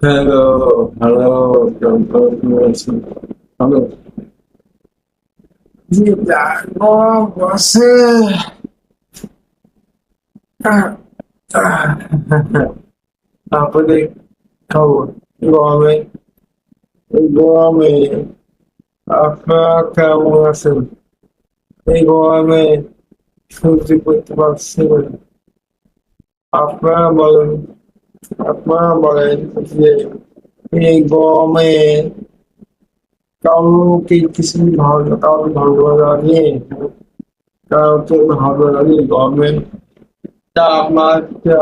Hello, কেমন আছেন? ভালো? জি, গরম বসে। তারপরে খবর গরমে এই গরমে আপনারা কেমন আছেন? এই গরমে সহ্য করতে পারছেন? আপনারা বলেন, আপনারা বলেন যে এই গরমে কাউকে কিছু ভালো লাগে, কাউকে ভালো লাগে গরমে তাপমাত্রা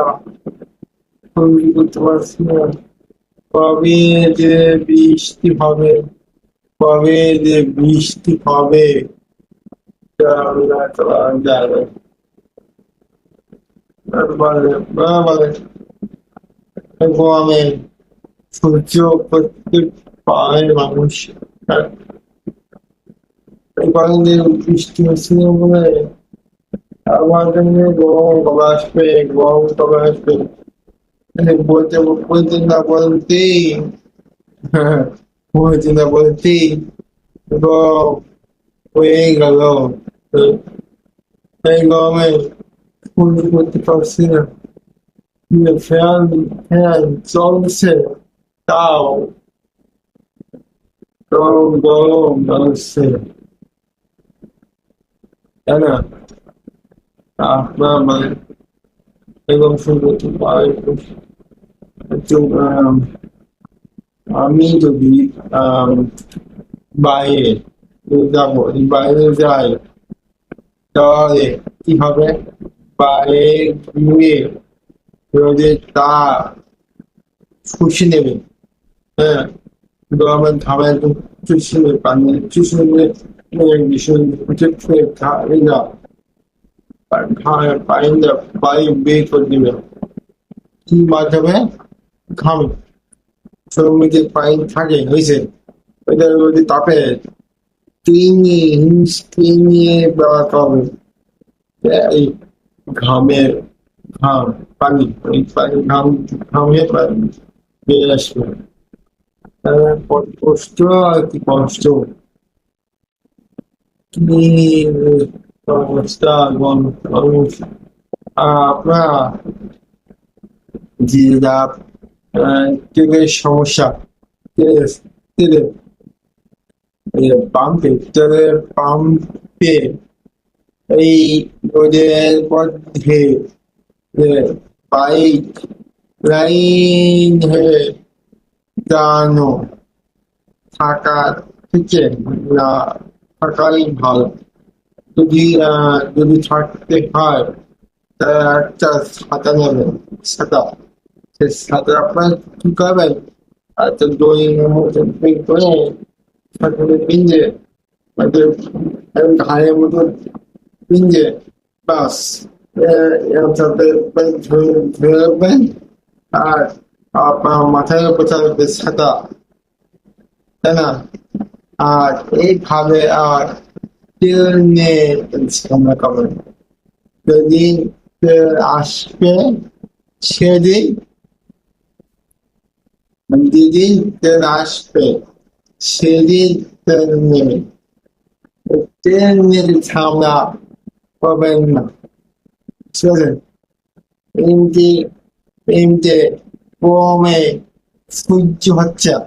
সহ্য করতে পারছি না। কবে যে বৃষ্টি হবে, কবে যে বৃষ্টি হবে তা আল্লাহ তাআলা জানে। বলে গরমে সহ্য করতে পারে মানুষ। আর এই কয়েকদিন বৃষ্টি হচ্ছিল বলে আমার জন্য গরম কবে আসবে, গরম কবে আসবে বলতে বলতে না বলতেই বলতে না বলতেই গরম হয়ে গেল। এই গরমে সহ্য করতে পারছি না। ফ্যান ফ্যান চলছে তাও গরম গরম লাগছে, তাই না? আপনার মানে এবং সহ্য করতে পারে একটু আমি যদি আম, বাইরে যাবো, বাইরে যাই তাহলে কি হবে? বাইরে গিয়ে রোদের তাপ শুষে নেবে। হ্যাঁ, গরমের ঘামে একদম চুষে নেবে, পানি চুষে নেবে, ভীষণ ঘামে না পানিটা বায়ু বের করে দিবে কি মাধ্যমে? ঘামে শ্রমিক যে পানি থাকে হয়েছে ওইটা যদি তাপে টিনিয়ে বেড়াতে হবে। এই ঘামের ঘাম পানি ওই পানি ঘামে পানি বেরিয়ে আসবে। কত কষ্ট আর কি কষ্ট, কি অবস্থা মানুষ। আপনার যে যা তেলের সমস্যা, তেল তেলের পাম্পে তেলের পাম্পে এই রোদের মধ্যে বাইক লাইন হয়ে দাঁড়ানো থাকার থেকে না থাকাই ভালো। যদি যদি থাকতে হয় তা একটা ছাতা নেবেন, ছাতা। সে ছাতা আপনার কি করবেন? একটা দড়ির মতো বের করে ছাতাতে পিঞ্জে ঘাড়ের মতো পিঞ্জে বাস সাথে ধরে রাখবেন আর আপনার মাথায় উপর থাকবে ছাতা, তাই না? আর এইভাবে আর তেল নিয়ে সামনা করবেন। যেদিন তেল আসবে সেদিন, যেদিন তেল আসবে সেদিন তেল নেবেন। তেল নিয়ে ঝামেলা করবেন না, ঠিক আছে? এমনি এমনিতে গরমে সহ্য হচ্ছে না।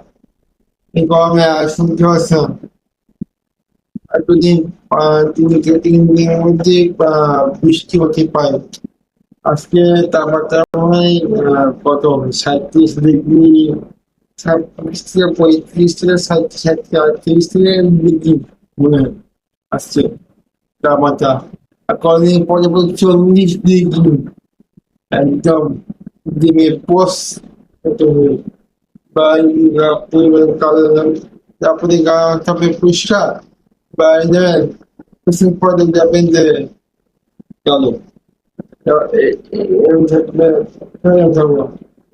এই গরমে আর সহ্য হচ্ছে না। আর দুদিন 2 থেকে 3 দিনের মধ্যে বৃষ্টি হতে পারে। আজকে তাপমাত্রা মনে হয় কত 37 ডিগ্রি, 37 থেকে 35 থেকে 37 থেকে 38 ডিগ্রি মনে হয় আসছে তাপমাত্রা। আর কদিন পরে বলছে 40 ডিগ্রি, একদম দিনে পোষ হতে হবে। পরিমাণ কালো তারপরে গা থাকবে পরিষ্কার বাইরে যাবেন, কিছুদিন পরে যাবেন যে কালো এরকম থাকলে থাকবো।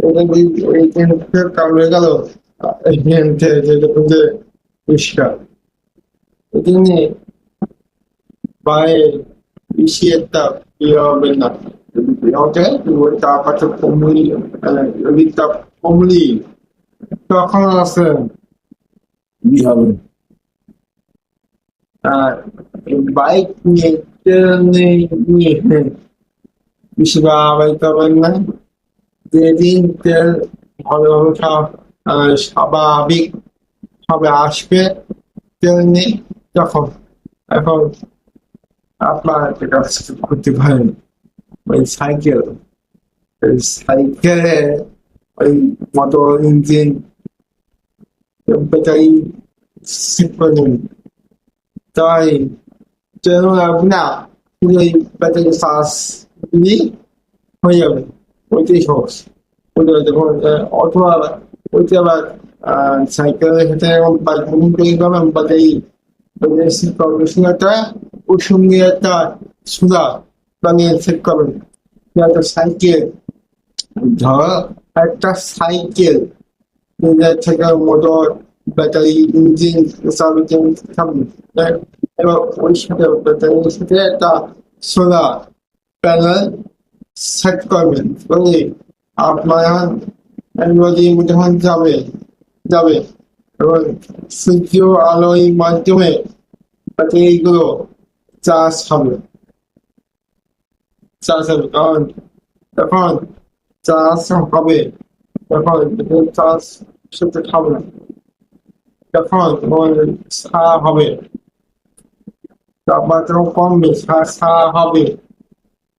এটা কি কালো হয়ে গেল দেখুন যে পরিষ্কার। এই জন্য বাইরে বেশি একটা ইয়ে হবে না। যদি বের হতে ওই তাপমাত্রা কমলি, নদীর তাপ কমলি তখন আছে কি হবে? বাইক নিয়ে ট্রেনে নিয়ে বেশি বাড়াবাড়ি করবেন না। যেদিন তেল ভালোভাবে স্বাভাবিক ভাবে আসবে তেল নেই তখন। এখন আপনার একটা কাজ করতে পারেন, ওই সাইকেলে ওই মোটর ইঞ্জিন ব্যাটারি সেট করে নেবেন। তাই ট্রেন লাগবে না, শুধু ওই ব্যাটারি চার্জ দিলেই হয়ে যাবে, ওইটাই সহজ। ওইটা যখন অথবা ওইটা আবার সাইকেলের সাথে বুকিং করে পাবেন ব্যাটারি সেট করবেন, একটা ওর সঙ্গে একটা সুদা বানিয়ে সেট করবেন। একটা সাইকেল, ধর একটা সাইকেল থেকে মোটর ব্যাটারি ইঞ্জিন সার্ভিসিং থাকবে, এবার ওই সাথে ব্যাটারির সাথে একটা সোলার প্যানেল সেট করবেন। বুঝলি, আপনার যদি যখন যাবে যাবে এবং সূর্য আলোর মাধ্যমে ব্যাটারিগুলো চার্জ হবে কারণ তখন চার্জ হবে, তখন চার্জ সাথে খাবে না, তখন ছাড়া হবে, তাপমাত্রা কমবে, ছাড়া হবে,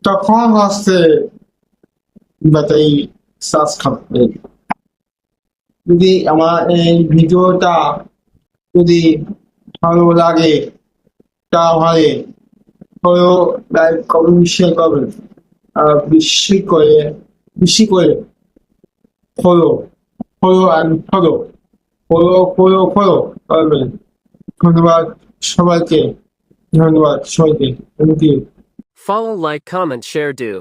তখন হচ্ছে ব্যাটারি চার্জ খাবে। যদি আমার এই ভিডিওটা যদি ভালো লাগে তাহলে ফলো, লাইক, কমেন্ট, শেয়ার করবেন। আর বেশি করে ফলো ফলো করবেন। ধন্যবাদ সবাইকে, thank you. Follow, like, comment, share, do.